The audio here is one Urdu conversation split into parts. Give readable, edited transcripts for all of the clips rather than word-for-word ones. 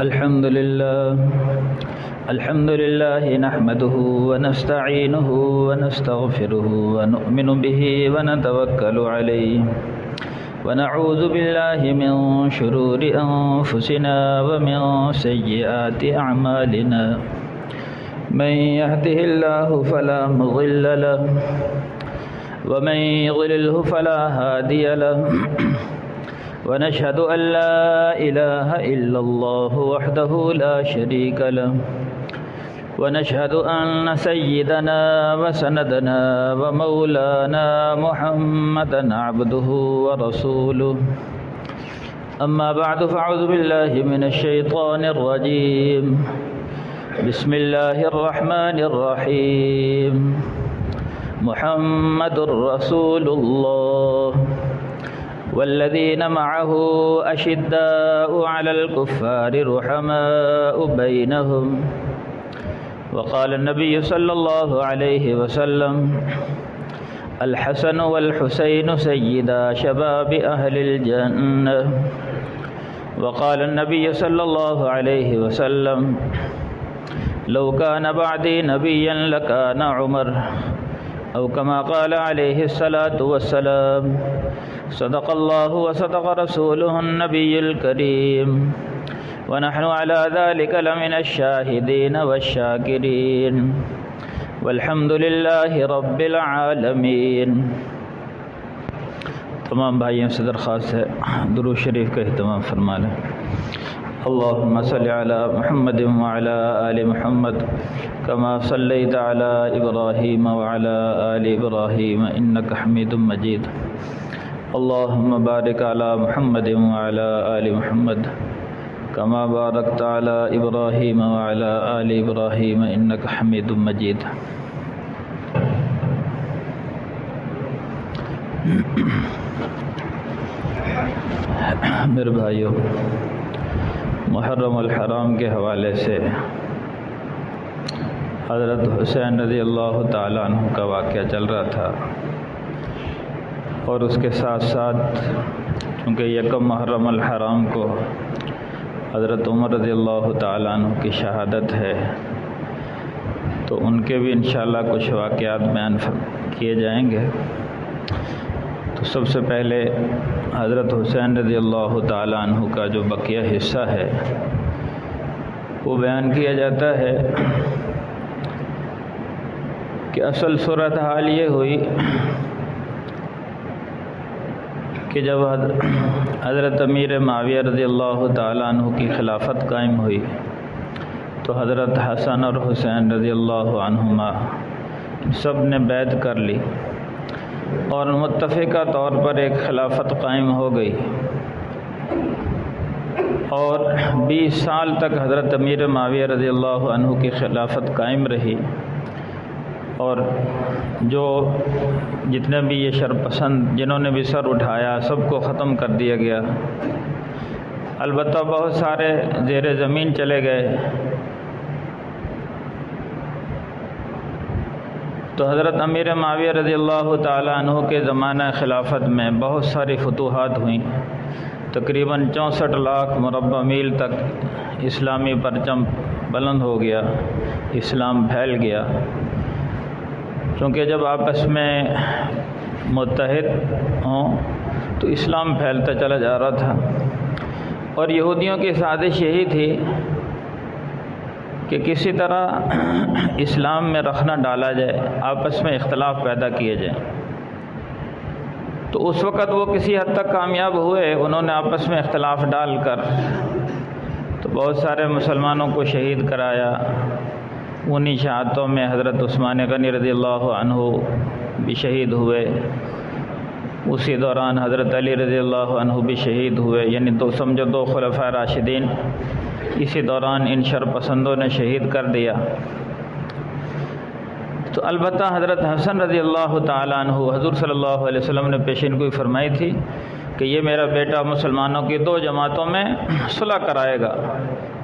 الحمد لله نحمده ونستعينه ونستغفره ونؤمن به ونتوكل عليه ونعوذ بالله من شرور أنفسنا ومن سيئات أعمالنا من يهده الله فلا مضل له ومن يضلله فلا هادي له ونشهد أن لا إله إلا الله وحده لا شريك له ونشهد أن سيدنا وسندنا ومولانا محمدا عبده ورسوله أما بعد فأعوذ بالله من الشيطان الرجيم بسم الله الرحمن الرحيم محمد رسول الله والذين معه أشداء على الكفار رحماء بينهم وقال النبي صلى الله عليه وسلم الحسن والحسين سيدا شباب أهل الجنة وقال النبي صلى الله عليه وسلم لو كان بعدي نبيا لكان عمر أو كما قال عليه الصلاة والسلام صدق الله وصدق رسوله النبي الكريم ونحن على ذلك لمن الشاهدين والشاكرين والحمد لله رب العالمين۔ تمام بھائیوں سے درخواست ہے درود شریف کا اہتمام فرما لیں۔ اللهم صل على محمد وعلى آل محمد كما صليت على إبراهيم وعلى آل إبراهيم إنك حميد مجيد۔ اللهم بارك على محمد وعلى آل محمد كما باركت على إبراهيم وعلى آل إبراهيم إنك حميد مجيد۔ میرے بھائیوں، محرم الحرام کے حوالے سے حضرت حسین رضی اللہ تعالیٰ عنہ کا واقعہ چل رہا تھا، اور اس کے ساتھ ساتھ چونکہ یکم محرم الحرام کو حضرت عمر رضی اللہ تعالیٰ عنہ کی شہادت ہے، تو ان کے بھی انشاءاللہ کچھ واقعات بیان کیے جائیں گے۔ تو سب سے پہلے حضرت حسین رضی اللہ تعالیٰ عنہ کا جو بقیہ حصہ ہے وہ بیان کیا جاتا ہے کہ اصل صورتحال یہ ہوئی کہ جب حضرت امیر معاویہ رضی اللہ تعالیٰ عنہ کی خلافت قائم ہوئی تو حضرت حسن اور حسین رضی اللہ عنہما سب نے بیعت کر لی اور متفقہ طور پر ایک خلافت قائم ہو گئی، اور 20 سال تک حضرت امیر معاویہ رضی اللہ عنہ کی خلافت قائم رہی، اور جو جتنے بھی یہ شرپسند جنہوں نے بھی سر اٹھایا سب کو ختم کر دیا گیا۔ البتہ بہت سارے زیر زمین چلے گئے۔ تو حضرت امیر معاویہ رضی اللہ تعالیٰ عنہ کے زمانہ خلافت میں بہت ساری فتوحات ہوئیں، تقریباً 64 لاکھ مربع میل تک اسلامی پرچم بلند ہو گیا، اسلام پھیل گیا، کیونکہ جب آپس میں متحد ہوں تو اسلام پھیلتا چلا جا رہا تھا۔ اور یہودیوں کی سازش یہی تھی کہ کسی طرح اسلام میں رخنہ ڈالا جائے، آپس میں اختلاف پیدا کیے جائیں۔ تو اس وقت وہ کسی حد تک کامیاب ہوئے، انہوں نے آپس میں اختلاف ڈال کر تو بہت سارے مسلمانوں کو شہید کرایا۔ انہی شہادتوں میں حضرت عثمان غنی رضی اللہ عنہ بھی شہید ہوئے، اسی دوران حضرت علی رضی اللہ عنہ بھی شہید ہوئے، یعنی سمجھو 2 خلفائے راشدین اسی دوران ان شرپسندوں نے شہید کر دیا۔ تو البتہ حضرت حسن رضی اللہ تعالیٰ عنہ حضور صلی اللہ علیہ وسلم نے پیشین گوئی فرمائی تھی کہ یہ میرا بیٹا مسلمانوں کی 2 جماعتوں میں صلح کرائے گا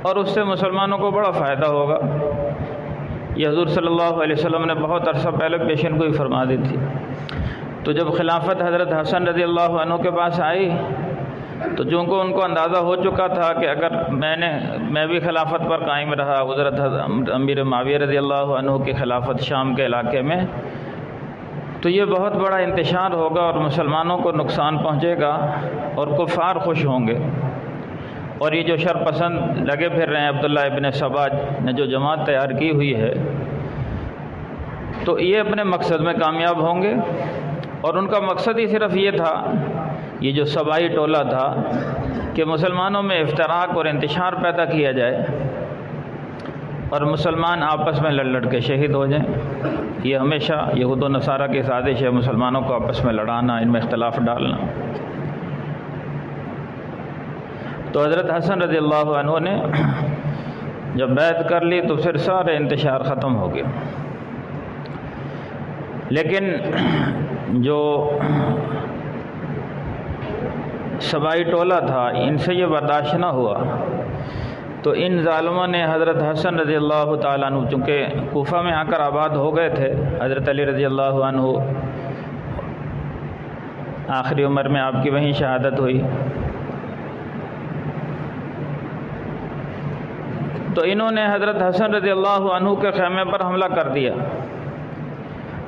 اور اس سے مسلمانوں کو بڑا فائدہ ہوگا۔ یہ حضور صلی اللہ علیہ وسلم نے بہت عرصہ پہلے پیشین گوئی فرما دی تھی۔ تو جب خلافت حضرت حسن رضی اللہ عنہ کے پاس آئی تو چونکہ ان کو اندازہ ہو چکا تھا کہ اگر میں بھی خلافت پر قائم رہا حضرت امیر معاویہ رضی اللہ عنہ کی خلافت شام کے علاقے میں، تو یہ بہت بڑا انتشار ہوگا اور مسلمانوں کو نقصان پہنچے گا اور کفار خوش ہوں گے، اور یہ جو شر پسند لگے پھر رہے ہیں عبداللہ ابن سبا نے جو جماعت تیار کی ہوئی ہے، تو یہ اپنے مقصد میں کامیاب ہوں گے۔ اور ان کا مقصد ہی صرف یہ تھا، یہ جو سبائی ٹولہ تھا، کہ مسلمانوں میں افتراق اور انتشار پیدا کیا جائے اور مسلمان آپس میں لڑ لڑ کے شہید ہو جائیں۔ یہ ہمیشہ یہود و نصارہ کی سازش ہے، مسلمانوں کو آپس میں لڑانا، ان میں اختلاف ڈالنا۔ تو حضرت حسن رضی اللہ عنہ نے جب بیعت کر لی تو پھر سارے انتشار ختم ہو گیا، لیکن جو سبائی ٹولہ تھا ان سے یہ برداشت نہ ہوا، تو ان ظالموں نے حضرت حسن رضی اللہ تعالیٰ عنہ، چونکہ کوفہ میں آ کر آباد ہو گئے تھے، حضرت علی رضی اللہ عنہ آخری عمر میں آپ کی وہیں شہادت ہوئی، تو انہوں نے حضرت حسن رضی اللہ عنہ کے خیمے پر حملہ کر دیا،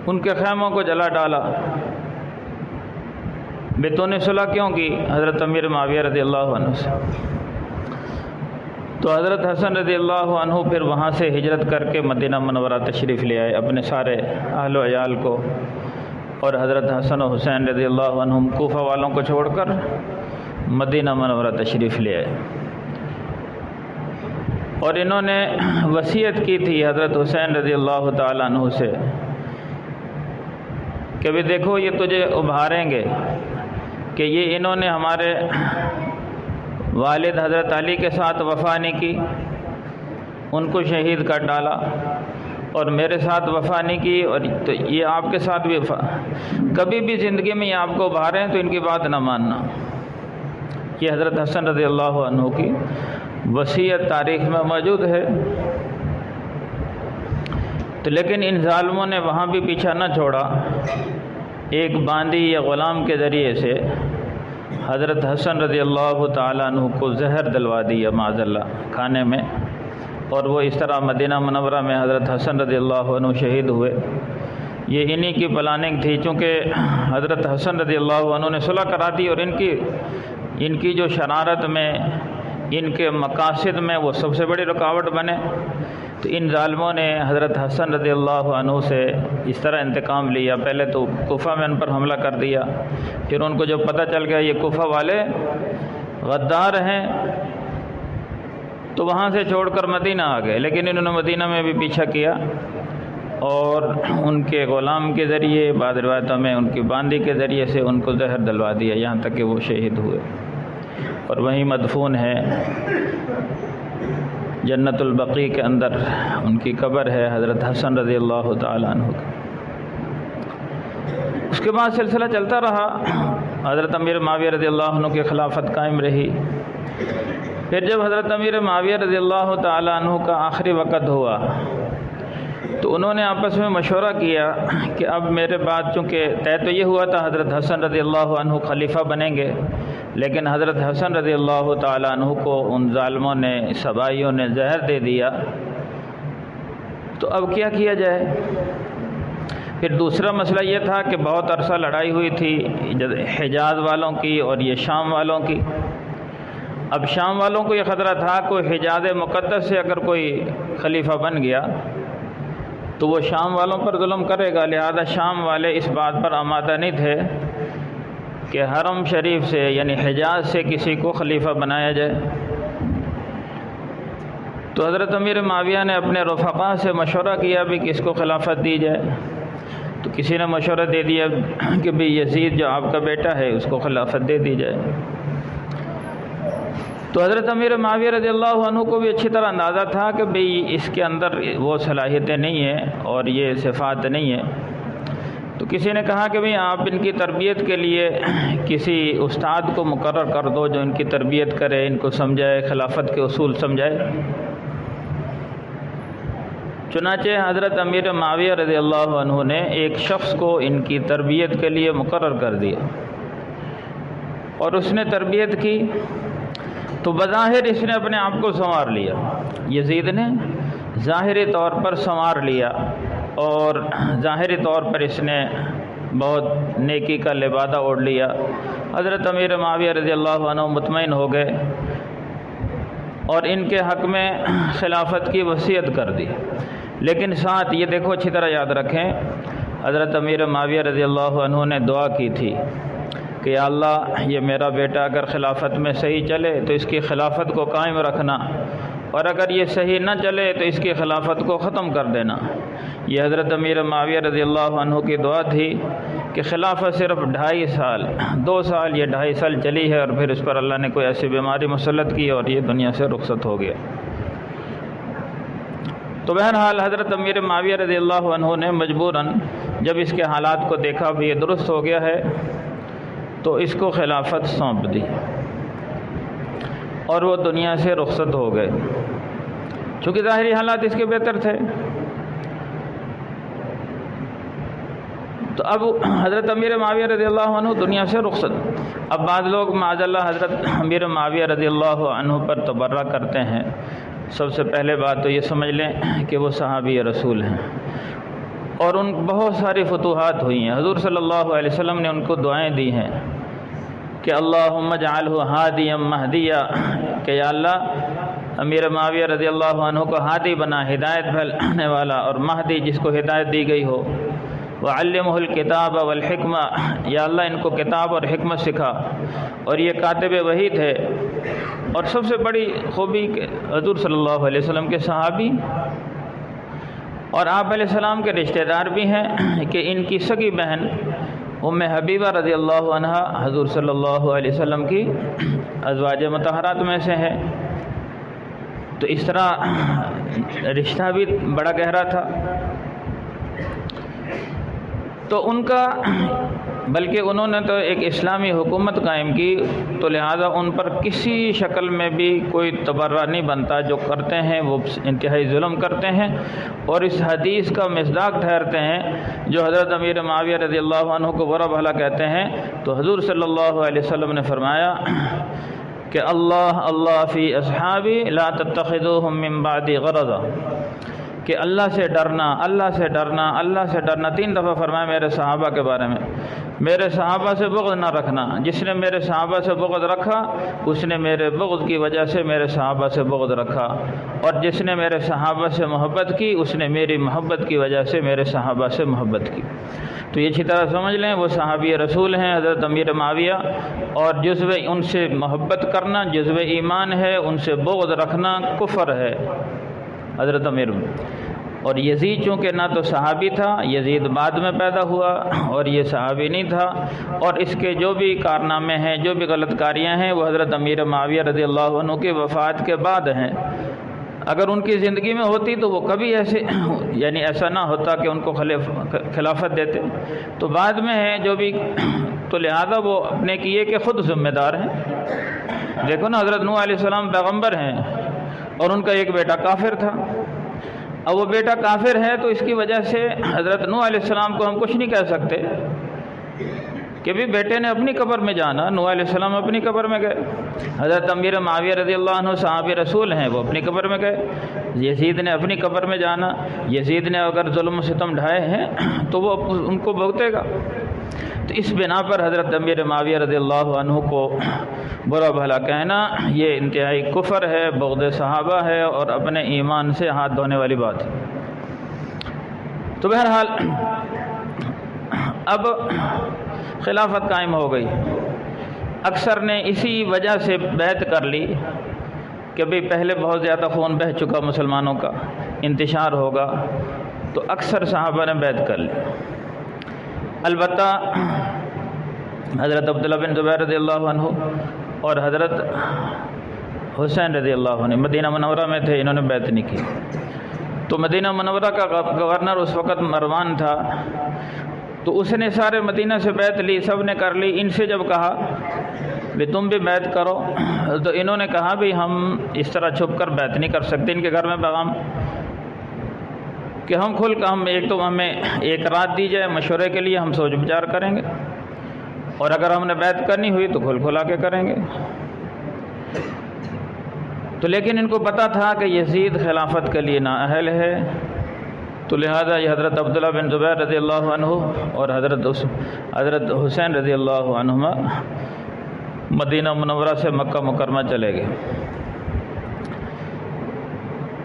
ان کے خیموں کو جلا ڈالا۔ بیتون صلح کیوں کی؟ حضرت امیر معاویہ رضی اللہ عنہ سے۔ تو حضرت حسن رضی اللہ عنہ پھر وہاں سے ہجرت کر کے مدینہ منورہ تشریف لے آئے اپنے سارے اہل و عیال کو، اور حضرت حسن و حسین رضی اللہ عنہم کوفہ والوں کو چھوڑ کر مدینہ منورہ تشریف لے آئے، اور انہوں نے وصیت کی تھی حضرت حسین رضی اللہ تعالیٰ عنہ سے کہ بھی دیکھو یہ تجھے ابھاریں گے کہ یہ انہوں نے ہمارے والد حضرت علی کے ساتھ وفا نہیں کی، ان کو شہید کر ڈالا، اور میرے ساتھ وفا نہیں کی، اور تو یہ آپ کے ساتھ بھی وفا، کبھی بھی زندگی میں یہ آپ کو ابھاریں تو ان کی بات نہ ماننا۔ یہ حضرت حسن رضی اللہ عنہ کی وصیت تاریخ میں موجود ہے۔ تو لیکن ان ظالموں نے وہاں بھی پیچھا نہ چھوڑا، ایک باندی یا غلام کے ذریعے سے حضرت حسن رضی اللہ تعالیٰ عنہ کو زہر دلوا دیا معاذ اللہ کھانے میں، اور وہ اس طرح مدینہ منورہ میں حضرت حسن رضی اللہ عنہ شہید ہوئے۔ یہ انہی کی پلاننگ تھی، چونکہ حضرت حسن رضی اللہ عنہ نے صلح کرا دی، اور ان کی جو شرارت میں، ان کے مقاصد میں وہ سب سے بڑی رکاوٹ بنے، تو ان ظالموں نے حضرت حسن رضی اللہ عنہ سے اس طرح انتقام لیا۔ پہلے تو کوفہ میں ان پر حملہ کر دیا، پھر ان کو جب پتہ چل گیا یہ کوفہ والے غدار ہیں، تو وہاں سے چھوڑ کر مدینہ آ گئے، لیکن انہوں نے مدینہ میں بھی پیچھا کیا، اور ان کے غلام کے ذریعے، بعض روایتوں میں ان کی باندی کے ذریعے سے ان کو زہر دلوا دیا، یہاں تک کہ وہ شہید ہوئے، اور وہیں مدفون ہے، جنت البقیع کے اندر ان کی قبر ہے حضرت حسن رضی اللہ تعالیٰ عنہ کی۔ اس کے بعد سلسلہ چلتا رہا، حضرت امیر معاویہ رضی اللہ عنہ کی خلافت قائم رہی۔ پھر جب حضرت امیر معاویہ رضی اللہ تعالیٰ عنہ کا آخری وقت ہوا، تو انہوں نے آپس میں مشورہ کیا کہ اب میرے بعد، چونکہ طے تو یہ ہوا تھا حضرت حسن رضی اللہ عنہ خلیفہ بنیں گے، لیکن حضرت حسن رضی اللہ تعالیٰ عنہ کو ان ظالموں نے، سبائیوں نے زہر دے دیا، تو اب کیا کیا جائے؟ پھر دوسرا مسئلہ یہ تھا کہ بہت عرصہ لڑائی ہوئی تھی حجاز والوں کی اور یہ شام والوں کی۔ اب شام والوں کو یہ خطرہ تھا کہ حجاز مقدس سے اگر کوئی خلیفہ بن گیا تو وہ شام والوں پر ظلم کرے گا، لہذا شام والے اس بات پر آمادہ نہیں تھے کہ حرم شریف سے یعنی حجاز سے کسی کو خلیفہ بنایا جائے۔ تو حضرت امیر معاویہ نے اپنے رفقا سے مشورہ کیا بھی کس کو خلافت دی جائے، تو کسی نے مشورہ دے دیا کہ بھی یزید جو آپ کا بیٹا ہے اس کو خلافت دے دی جائے۔ تو حضرت امیر معاویہ رضی اللہ عنہ کو بھی اچھی طرح اندازہ تھا کہ بھئی اس کے اندر وہ صلاحیتیں نہیں ہیں اور یہ صفات نہیں ہیں، تو کسی نے کہا کہ بھئی آپ ان کی تربیت کے لیے کسی استاد کو مقرر کر دو جو ان کی تربیت کرے، ان کو سمجھائے، خلافت کے اصول سمجھائے۔ چنانچہ حضرت امیر معاویہ رضی اللہ عنہ نے ایک شخص کو ان کی تربیت کے لیے مقرر کر دیا۔ اور اس نے تربیت کی تو بظاہر اس نے اپنے آپ کو سنوار لیا، یزید نے ظاہری طور پر سنوار لیا اور ظاہری طور پر اس نے بہت نیکی کا لبادہ اوڑھ لیا۔ حضرت امیر معاویہ رضی اللہ عنہ مطمئن ہو گئے اور ان کے حق میں خلافت کی وصیت کر دی، لیکن ساتھ یہ دیکھو اچھی طرح یاد رکھیں، حضرت امیر معاویہ رضی اللہ عنہ نے دعا کی تھی کہ یا اللہ یہ میرا بیٹا اگر خلافت میں صحیح چلے تو اس کی خلافت کو قائم رکھنا، اور اگر یہ صحیح نہ چلے تو اس کی خلافت کو ختم کر دینا۔ یہ حضرت امیر معاویہ رضی اللہ عنہ کی دعا تھی کہ خلافت صرف 2.5 سال 2 سال یہ 2.5 سال چلی ہے، اور پھر اس پر اللہ نے کوئی ایسی بیماری مسلط کی اور یہ دنیا سے رخصت ہو گیا۔ تو بہرحال حضرت امیر معاویہ رضی اللہ عنہ نے مجبوراً جب اس کے حالات کو دیکھا بھی یہ درست ہو گیا ہے تو اس کو خلافت سونپ دی اور وہ دنیا سے رخصت ہو گئے، چونکہ ظاہری حالات اس کے بہتر تھے۔ تو اب حضرت امیر معاویہ رضی اللہ عنہ دنیا سے رخصت، اب بعض لوگ معاذ اللہ حضرت امیر معاویہ رضی اللہ عنہ پر تبرہ کرتے ہیں۔ سب سے پہلے بات تو یہ سمجھ لیں کہ وہ صحابی رسول ہیں اور ان بہت ساری فتوحات ہوئی ہیں، حضور صلی اللہ علیہ وسلم نے ان کو دعائیں دی ہیں کہ اللہم اجعلہ ہادیا مہدیا، کہ یا اللہ امیر معاویہ رضی اللہ عنہ کو ہادی بنا، ہدایت پھیلانے والا، اور مہدی جس کو ہدایت دی گئی ہو، وعلمہ الکتاب والحکمہ، یا اللہ ان کو کتاب اور حکمت سکھا، اور یہ کاتب وحی تھے، اور سب سے بڑی خوبی کہ حضور صلی اللہ علیہ وسلم کے صحابی اور آپ علیہ السلام کے رشتہ دار بھی ہیں کہ ان کی سگی بہن ام حبیبہ رضی اللہ عنہا حضور صلی اللہ علیہ وسلم کی ازواج مطہرات میں سے ہے، تو اس طرح رشتہ بھی بڑا گہرا تھا۔ تو ان کا بلکہ انہوں نے تو ایک اسلامی حکومت قائم کی، تو لہذا ان پر کسی شکل میں بھی کوئی تبرہ نہیں بنتا، جو کرتے ہیں وہ انتہائی ظلم کرتے ہیں، اور اس حدیث کا مصداق ٹھہرتے ہیں جو حضرت امیر معاویہ رضی اللہ عنہ کو برا بھلا کہتے ہیں۔ تو حضور صلی اللہ علیہ وسلم نے فرمایا کہ اللہ فی اصحابی لا تتخذوہم من بعدی غرضا، کہ اللہ سے ڈرنا، اللہ سے ڈرنا، اللہ سے ڈرنا 3 دفعہ فرمایا میرے صحابہ کے بارے میں، میرے صحابہ سے بغض نہ رکھنا، جس نے میرے صحابہ سے بغض رکھا اس نے میرے بغض کی وجہ سے میرے صحابہ سے بغض رکھا، اور جس نے میرے صحابہ سے محبت کی اس نے میری محبت کی وجہ سے میرے صحابہ سے محبت کی۔ تو یہ اچھی طرح سمجھ لیں وہ صحابی رسول ہیں حضرت امیر معاویہ، اور جزو ان سے محبت کرنا جزو ایمان ہے، ان سے بغض رکھنا کفر ہے حضرت امیر۔ اور یزید چونکہ نہ تو صحابی تھا، یزید بعد میں پیدا ہوا اور یہ صحابی نہیں تھا، اور اس کے جو بھی کارنامے ہیں جو بھی غلط کاریاں ہیں وہ حضرت امیر معاویہ رضی اللہ عنہ کی وفات کے بعد ہیں۔ اگر ان کی زندگی میں ہوتی تو وہ کبھی ایسا نہ ہوتا کہ ان کو خلافت دیتے، تو بعد میں ہیں جو بھی، تو لہذا وہ اپنے کیے کہ خود ذمہ دار ہیں۔ دیکھو نا حضرت نوح علیہ السلام پیغمبر ہیں اور ان کا ایک بیٹا کافر تھا، اب وہ بیٹا کافر ہے تو اس کی وجہ سے حضرت نوح علیہ السلام کو ہم کچھ نہیں کہہ سکتے کہ بھی بیٹے نے اپنی قبر میں جانا، نوح علیہ السلام اپنی قبر میں گئے، حضرت امیر معاویہ رضی اللہ عنہ صحابی رسول ہیں وہ اپنی قبر میں گئے، یزید نے اپنی قبر میں جانا، یزید نے اگر ظلم و ستم ڈھائے ہیں تو وہ ان کو بھگتے گا۔ تو اس بنا پر حضرت امیر معاویہ رضی اللہ عنہ کو برا بھلا کہنا یہ انتہائی کفر ہے، بغض صحابہ ہے، اور اپنے ایمان سے ہاتھ دھونے والی بات ہے۔ تو بہرحال اب خلافت قائم ہو گئی، اکثر نے اسی وجہ سے بیعت کر لی کہ بھئی پہلے بہت زیادہ خون بہہ چکا مسلمانوں کا، انتشار ہوگا، تو اکثر صحابہ نے بیعت کر لی۔ البتہ حضرت عبداللہ بن زبیر رضی اللہ عنہ اور حضرت حسین رضی اللہ عنہ مدینہ منورہ میں تھے، انہوں نے بیعت نہیں کی۔ تو مدینہ منورہ کا گورنر اس وقت مروان تھا، تو اس نے سارے مدینہ سے بیعت لی، سب نے کر لی۔ ان سے جب کہا کہ تم بھی بیعت کرو تو انہوں نے کہا بھی ہم اس طرح چھپ کر بیعت نہیں کر سکتے۔ ان کے گھر میں پیغام کہ ہم کھل کر ہمیں ایک رات دی جائے مشورے کے لیے، ہم سوچ بچار کریں گے۔ اور اگر ہم نے بیعت کرنی ہوئی تو کھل کھلا کے کریں گے۔ تو لیکن ان کو پتہ تھا کہ یزید خلافت کے لیے نااہل ہے، تو لہذا یہ حضرت عبداللہ بن زبیر رضی اللہ عنہ اور حضرت حسین رضی اللہ عنہما مدینہ منورہ سے مکہ مکرمہ چلے گئے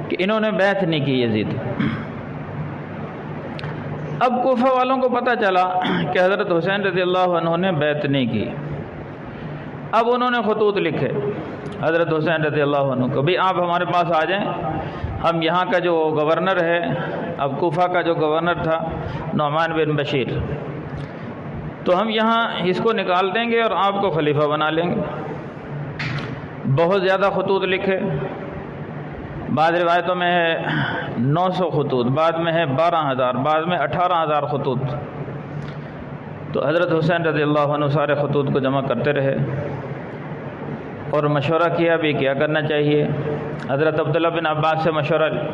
کہ انہوں نے بیعت نہیں کی یزید۔ اب کوفہ والوں کو پتہ چلا کہ حضرت حسین رضی اللہ عنہ نے بیعت نہیں کی۔ اب انہوں نے خطوط لکھے حضرت حسین رضی اللہ عنہ کو، بھی آپ ہمارے پاس آ جائیں، ہم یہاں کا جو گورنر ہے، اب کوفہ کا جو گورنر تھا نعمان بن بشیر، تو ہم یہاں اس کو نکال دیں گے اور آپ کو خلیفہ بنا لیں گے۔ بہت زیادہ خطوط لکھے، بعض روایتوں میں ہے 900 خطوط، بعد میں ہے 12,000، بعد میں 18,000 خطوط۔ تو حضرت حسین رضی اللہ عنہ سارے خطوط کو جمع کرتے رہے اور مشورہ کیا بھی کیا کرنا چاہیے۔ حضرت عبداللہ بن عباس سے مشورہ لیا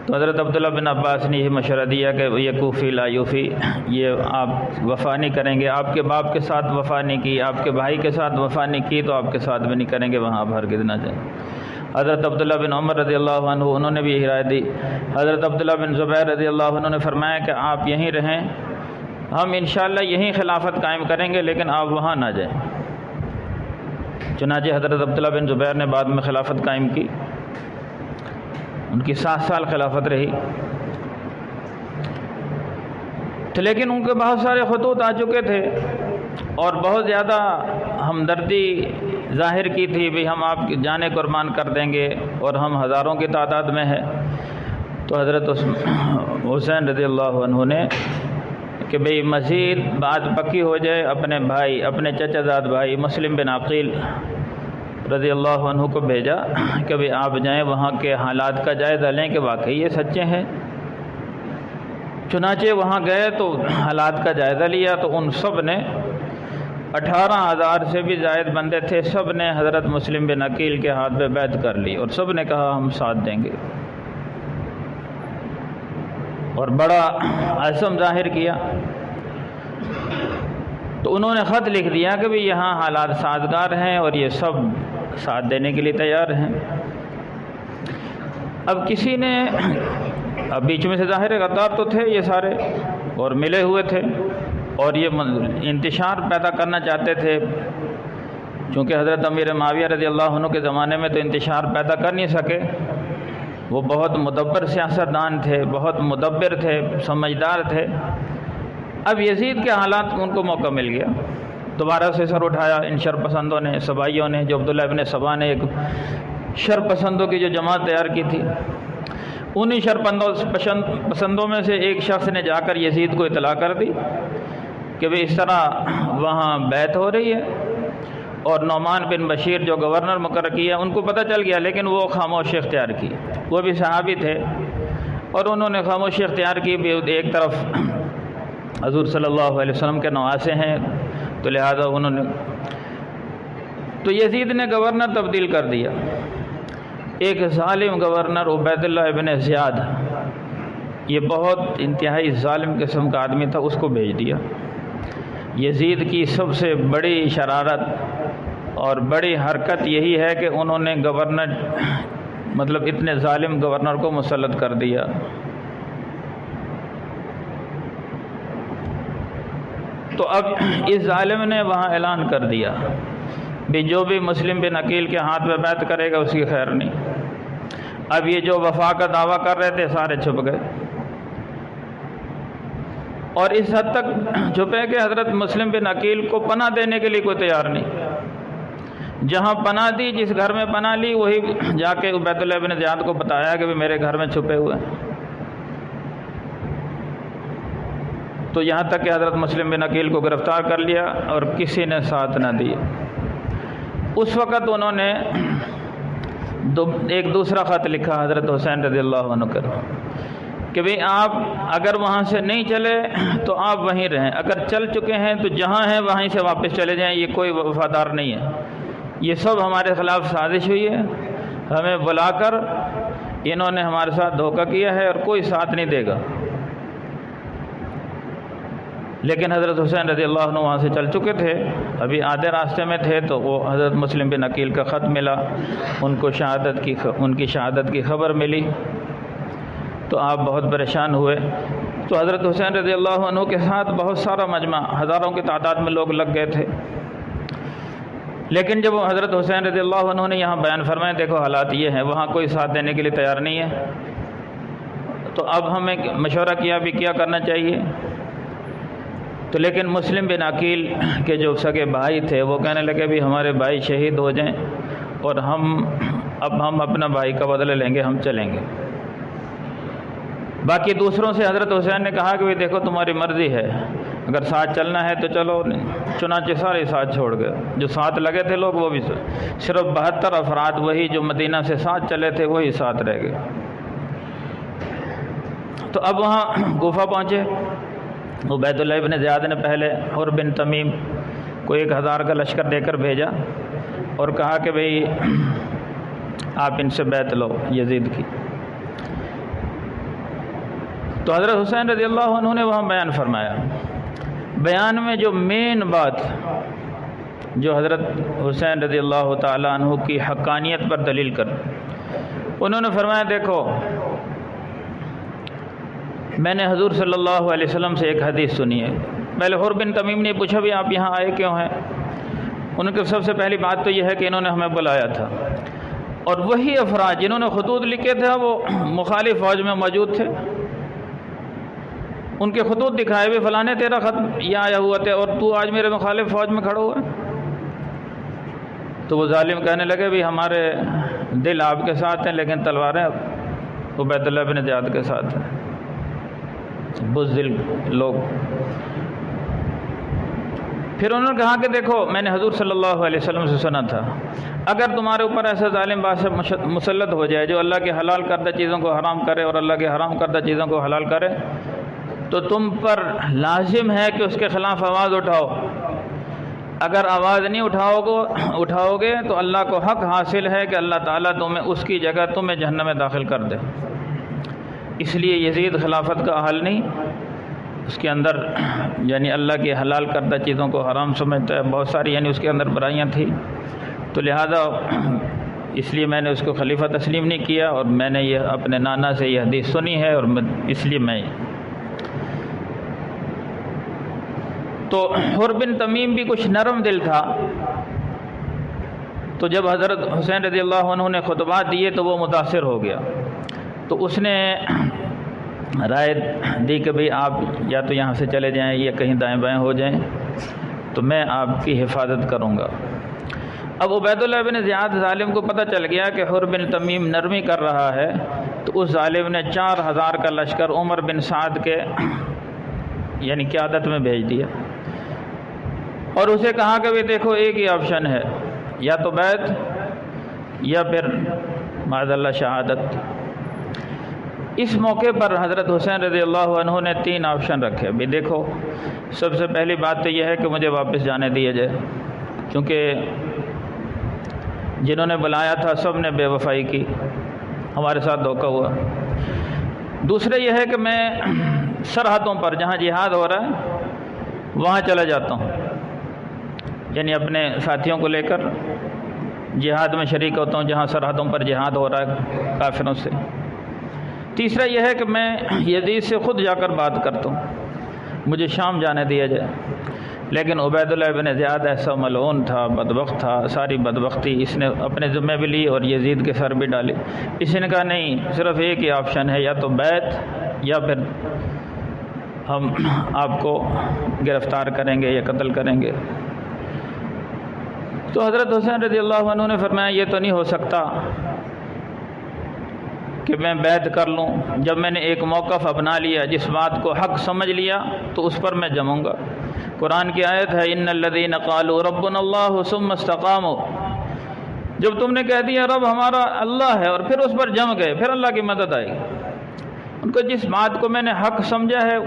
تو حضرت عبداللہ بن عباس نے یہ مشورہ دیا کہ یہ کوفی لا یوفی، یہ آپ وفا نہیں کریں گے، آپ کے باپ کے ساتھ وفا نہیں کی، آپ کے بھائی کے ساتھ وفا نہیں کی، تو آپ کے ساتھ بھی نہیں کریں گے، وہاں آپ ہرگز نہ جائیں۔ حضرت عبداللہ بن عمر رضی اللہ عنہ انہوں نے بھی یہی رائے دی۔ حضرت عبداللہ بن زبیر رضی اللہ عنہ نے فرمایا کہ آپ یہیں رہیں، ہم انشاءاللہ یہیں خلافت قائم کریں گے، لیکن آپ وہاں نہ جائیں۔ چنانچہ حضرت عبداللہ بن زبیر نے بعد میں خلافت قائم کی، ان کی 7 سال خلافت رہی۔ تو لیکن ان کے بہت سارے خطوط آ چکے تھے اور بہت زیادہ ہمدردی ظاہر کی تھی، بھی ہم آپ کی جانیں قربان کر دیں گے اور ہم ہزاروں کی تعداد میں ہیں۔ تو حضرت حسین رضی اللہ عنہ نے کہ بھئی مزید بات پکی ہو جائے، اپنے بھائی، اپنے چچا زاد بھائی مسلم بن عقیل رضی اللہ عنہ کو بھیجا کہ بھئی آپ جائیں، وہاں کے حالات کا جائزہ لیں کہ واقعی یہ سچے ہیں۔ چنانچہ وہاں گئے تو حالات کا جائزہ لیا، تو ان سب نے 18,000 سے بھی زائد بندے تھے، سب نے حضرت مسلم بن عقیل کے ہاتھ پہ بیعت کر لی اور سب نے کہا ہم ساتھ دیں گے، اور بڑا عزم ظاہر کیا۔ تو انہوں نے خط لکھ دیا کہ بھی یہاں حالات سازگار ہیں اور یہ سب ساتھ دینے کے لیے تیار ہیں۔ اب کسی نے، اب بیچ میں سے ظاہر غدار تو تھے یہ سارے اور ملے ہوئے تھے اور یہ انتشار پیدا کرنا چاہتے تھے، چونکہ حضرت امیر معاویہ رضی اللہ عنہ کے زمانے میں تو انتشار پیدا کر نہیں سکے، وہ بہت مدبر سیاستدان تھے، بہت مدبر تھے، سمجھدار تھے۔ اب یزید کے حالات ان کو موقع مل گیا، دوبارہ سے سر اٹھایا ان شرپسندوں نے، سبائیوں نے، جو عبداللہ ابن سبا نے ایک شرپسندوں کی جو جماعت تیار کی تھی، انہی شرپسندوں میں سے ایک شخص نے جا کر یزید کو اطلاع کر دی کہ بھئی اس طرح وہاں بیعت ہو رہی ہے، اور نعمان بن بشیر جو گورنر مقرر کیا ان کو پتہ چل گیا، لیکن وہ خاموشی اختیار کی، وہ بھی صحابی تھے اور انہوں نے خاموشی اختیار کی بھی۔ ایک طرف حضور صلی اللہ علیہ وسلم کے نواسے ہیں، تو لہذا انہوں نے، تو یزید نے گورنر تبدیل کر دیا، ایک ظالم گورنر عبید اللہ ابن زیاد، یہ بہت انتہائی ظالم قسم کا آدمی تھا، اس کو بھیج دیا۔ یزید کی سب سے بڑی شرارت اور بڑی حرکت یہی ہے کہ انہوں نے گورنر، مطلب اتنے ظالم گورنر کو مسلط کر دیا۔ تو اب اس ظالم نے وہاں اعلان کر دیا بھی جو بھی مسلم بن عقیل کے ہاتھ میں بیعت کرے گا اس کی خیر نہیں۔ اب یہ جو وفا کا دعویٰ کر رہے تھے سارے چھپ گئے، اور اس حد تک چھپے کہ حضرت مسلم بن عقیل کو پناہ دینے کے لیے کوئی تیار نہیں۔ جہاں پناہ دی، جس گھر میں پناہ لی، وہی جا کے عبید اللہ بن زیاد کو بتایا کہ میرے گھر میں چھپے ہوئے ہیں۔ تو یہاں تک کہ حضرت مسلم بن عقیل کو گرفتار کر لیا اور کسی نے ساتھ نہ دیا۔ اس وقت انہوں نے ایک دوسرا خط لکھا حضرت حسین رضی اللہ عنہ کو کہ بھئی آپ اگر وہاں سے نہیں چلے تو آپ وہیں رہیں، اگر چل چکے ہیں تو جہاں ہیں وہیں سے واپس چلے جائیں، یہ کوئی وفادار نہیں ہے، یہ سب ہمارے خلاف سازش ہوئی ہے، ہمیں بلا کر انہوں نے ہمارے ساتھ دھوکہ کیا ہے اور کوئی ساتھ نہیں دے گا۔ لیکن حضرت حسین رضی اللہ عنہ وہاں سے چل چکے تھے، ابھی آدھے راستے میں تھے تو وہ حضرت مسلم بن عقیل کا خط ملا، ان کو ان کی شہادت کی خبر ملی، تو آپ بہت پریشان ہوئے۔ تو حضرت حسین رضی اللہ عنہ کے ساتھ بہت سارا مجمع، ہزاروں کی تعداد میں لوگ لگ گئے تھے، لیکن جب وہ حضرت حسین رضی اللہ عنہ نے یہاں بیان فرمائے دیکھو حالات یہ ہیں، وہاں کوئی ساتھ دینے کے لیے تیار نہیں ہے، تو اب ہمیں مشورہ کیا بھی کیا کرنا چاہیے۔ تو لیکن مسلم بن عقیل کے جو سگے بھائی تھے وہ کہنے لگے بھی ہمارے بھائی شہید ہو جائیں اور ہم اپنا بھائی کا بدلہ لیں گے، ہم چلیں گے۔ باقی دوسروں سے حضرت حسین نے کہا کہ دیکھو تمہاری مرضی ہے، اگر ساتھ چلنا ہے تو چلو، چنانچہ سارے ساتھ چھوڑ گئے۔ جو ساتھ لگے تھے لوگ وہ بھی صرف 72 افراد وہی جو مدینہ سے ساتھ چلے تھے وہی ساتھ رہ گئے۔ تو اب وہاں کوفہ پہنچے، عبید اللہ ابن زیاد نے پہلے حر بن تمیم کو 1000 کا لشکر دے کر بھیجا اور کہا کہ بھئی آپ ان سے بیعت لو یزید کی۔ تو حضرت حسین رضی اللہ عنہ نے وہاں بیان فرمایا، بیان میں جو مین بات جو حضرت حسین رضی اللہ تعالیٰ عنہ کی حقانیت پر دلیل کر، انہوں نے فرمایا دیکھو میں نے حضور صلی اللہ علیہ وسلم سے ایک حدیث سنی ہے۔ پہلے حر بن تمیم نے پوچھا بھی آپ یہاں آئے کیوں ہیں؟ ان کی سب سے پہلی بات تو یہ ہے کہ انہوں نے ہمیں بلایا تھا، اور وہی افراد جنہوں نے خطوط لکھے تھے وہ مخالف فوج میں موجود تھے، ان کے خطوط دکھائے بھی فلانے تیرا خط یہ آیا ہوا تھا اور تو آج میرے مخالف فوج میں کھڑا ہوا ہے۔ تو وہ ظالم کہنے لگے بھی ہمارے دل آپ کے ساتھ ہیں لیکن تلواریں عبید اللہ بن زیاد کے ساتھ ہیں، بزدل لوگ۔ پھر انہوں نے کہا کہ دیکھو میں نے حضور صلی اللہ علیہ وسلم سے سنا تھا اگر تمہارے اوپر ایسا ظالم بادشاہ مسلط ہو جائے جو اللہ کے حلال کردہ چیزوں کو حرام کرے اور اللہ کے حرام کردہ چیزوں کو حلال کرے تو تم پر لازم ہے کہ اس کے خلاف آواز اٹھاؤ۔ اگر آواز نہیں اٹھاؤ گے تو اللہ کو حق حاصل ہے کہ اللہ تعالیٰ تمہیں اس کی جگہ تمہیں جہنم میں داخل کر دے۔ اس لیے یزید خلافت کا اہل نہیں، اس کے اندر یعنی اللہ کی حلال کردہ چیزوں کو حرام سمجھتا ہے، بہت ساری یعنی اس کے اندر برائیاں تھیں، تو لہذا اس لیے میں نے اس کو خلیفہ تسلیم نہیں کیا، اور میں نے یہ اپنے نانا سے یہ حدیث سنی ہے اور اس لیے میں تو حر بن تمیم بھی کچھ نرم دل تھا، تو جب حضرت حسین رضی اللہ عنہ نے خطبات دیے تو وہ متاثر ہو گیا، تو اس نے رائے دی کہ بھئی آپ یا تو یہاں سے چلے جائیں یا کہیں دائیں بائیں ہو جائیں تو میں آپ کی حفاظت کروں گا۔ اب عبید اللہ بن زیاد ظالم کو پتہ چل گیا کہ حر بن تمیم نرمی کر رہا ہے، تو اس ظالم نے 4000 کا لشکر عمر بن سعد کے یعنی قیادت میں بھیج دیا اور اسے کہا کہ دیکھو ایک ہی آپشن ہے، یا تو بیعت یا پھر معاذ اللہ شہادت۔ اس موقع پر حضرت حسین رضی اللہ عنہ نے 3 آپشن رکھے۔ بھی دیکھو سب سے پہلی بات تو یہ ہے کہ مجھے واپس جانے دیا جائے، کیونکہ جنہوں نے بلایا تھا سب نے بے وفائی کی، ہمارے ساتھ دھوکہ ہوا۔ دوسرے یہ ہے کہ میں سرحدوں پر جہاں جہاد ہو رہا ہے وہاں چلا جاتا ہوں، یعنی اپنے ساتھیوں کو لے کر جہاد میں شریک ہوتا ہوں جہاں سرحدوں پر جہاد ہو رہا ہے کافروں سے۔ تیسرا یہ ہے کہ میں یزید سے خود جا کر بات کرتا ہوں، مجھے شام جانے دیا جائے۔ لیکن عبید اللہ بن زیاد ایسا ملعون تھا، بدبخت تھا، ساری بدبختی اس نے اپنے ذمہ بھی لی اور یزید کے سر بھی ڈالی۔ اس نے کہا نہیں، صرف ایک ہی آپشن ہے، یا تو بیعت یا پھر ہم آپ کو گرفتار کریں گے یا قتل کریں گے۔ تو حضرت حسین رضی اللہ عنہ نے فرمایا یہ تو نہیں ہو سکتا کہ میں بیعت کر لوں، جب میں نے ایک موقف اپنا لیا، جس بات کو حق سمجھ لیا تو اس پر میں جموں گا۔ قرآن کی آیت ہے ان الذین قالوا ربنا اللہ ثم استقاموا، جب تم نے کہہ دیا رب ہمارا اللہ ہے اور پھر اس پر جم گئے، پھر اللہ کی مدد آئے گی۔ ان کو جس بات کو میں نے حق سمجھا ہے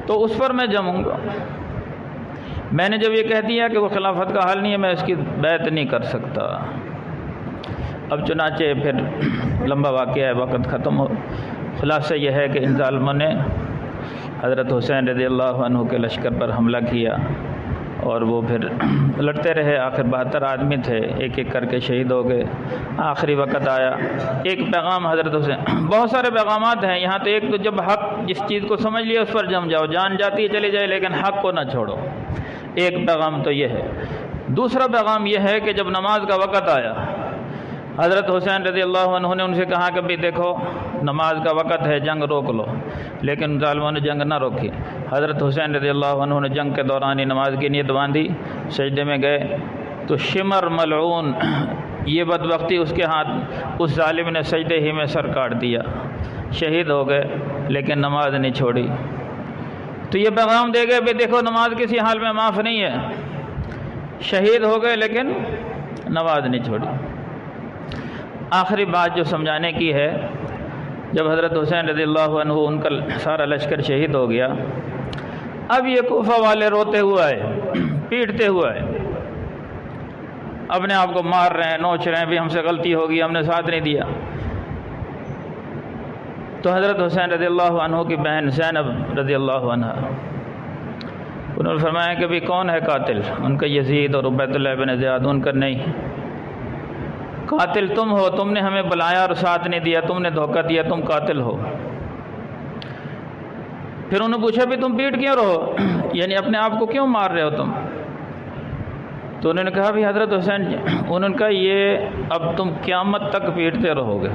تو اس پر میں جموں گا۔ میں نے جب یہ کہہ دیا کہ وہ خلافت کا حل نہیں ہے، میں اس کی بیعت نہیں کر سکتا۔ اب چنانچہ پھر لمبا واقعہ ہے، وقت ختم ہو، خلاصہ یہ ہے کہ ان ظالموں نے حضرت حسین رضی اللہ عنہ کے لشکر پر حملہ کیا اور وہ پھر لڑتے رہے، آخر 72 آدمی تھے، ایک ایک کر کے شہید ہو گئے۔ آخری وقت آیا، ایک پیغام حضرت حسین، بہت سارے پیغامات ہیں یہاں، تو ایک تو جب حق جس چیز کو سمجھ لیا اس پر جم جاؤ، جان جاتی ہے چلی جائے لیکن حق کو نہ چھوڑو، ایک پیغام تو یہ ہے۔ دوسرا پیغام یہ ہے کہ جب نماز کا وقت آیا، حضرت حسین رضی اللہ عنہ نے ان سے کہا کہ بھی دیکھو نماز کا وقت ہے، جنگ روک لو، لیکن ظالموں نے جنگ نہ روکی۔ حضرت حسین رضی اللہ عنہ نے جنگ کے دوران ہی نماز کی نیت باندھی، سجدے میں گئے تو شمر ملعون، یہ بدبختی اس کے ہاتھ، اس ظالم نے سجدے ہی میں سر کاٹ دیا، شہید ہو گئے لیکن نماز نہیں چھوڑی۔ تو یہ پیغام دے گئے بھی دیکھو نماز کسی حال میں معاف نہیں ہے، شہید ہو گئے لیکن نماز نہیں چھوڑی۔ آخری بات جو سمجھانے کی ہے، جب حضرت حسین رضی اللہ عنہ ان کا سارا لشکر شہید ہو گیا، اب یہ کوفہ والے روتے ہوئے آئے، پیٹتے ہوئے آئے، اپنے آپ کو مار رہے ہیں، نوچ رہے ہیں بھی ہم سے غلطی ہوگی، ہم نے ساتھ نہیں دیا۔ تو حضرت حسین رضی اللہ عنہ کی بہن زینب رضی اللہ عنہ، انہوں نے فرمایا کہ بھی کون ہے قاتل؟ ان کا یزید اور عبید اللہ بن زیاد۔ ان کا نہیں، قاتل تم ہو، تم نے ہمیں بلایا اور ساتھ نہیں دیا، تم نے دھوکہ دیا، تم قاتل ہو۔ پھر انہوں نے پوچھا بھی تم پیٹ کیوں رہو، یعنی اپنے آپ کو کیوں مار رہے ہو تم؟ تو انہوں نے کہا بھی حضرت حسین، انہوں نے کہا یہ اب تم قیامت تک پیٹتے رہو گے،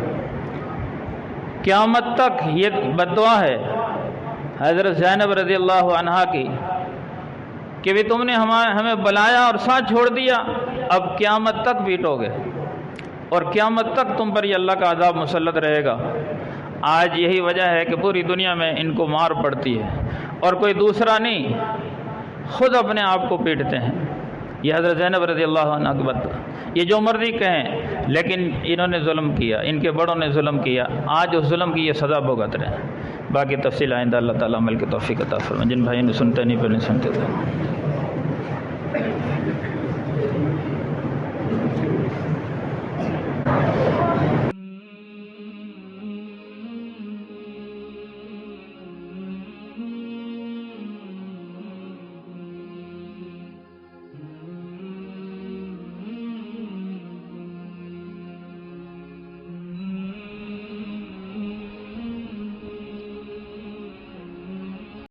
قیامت تک۔ یہ بددعا ہے حضرت زینب رضی اللہ عنہا کی کہ بھی تم نے ہمیں بلایا اور ساتھ چھوڑ دیا، اب قیامت تک پیٹو گے اور قیامت تک تم پر یہ اللہ کا عذاب مسلط رہے گا۔ آج یہی وجہ ہے کہ پوری دنیا میں ان کو مار پڑتی ہے اور کوئی دوسرا نہیں، خود اپنے آپ کو پیٹتے ہیں۔ یہ حضرت زینب رضی اللہ عنہ کی بات، یہ جو مرضی کہیں لیکن انہوں نے ظلم کیا، ان کے بڑوں نے ظلم کیا، آج اس ظلم کی یہ سزا بھگت رہے ہیں۔ باقی تفصیل آئندہ اللہ تعالیٰ عمل کی توفیق عطا فرمائے۔ جن بھائیوں نے سنتے نہیں پہلے سنتے تھے۔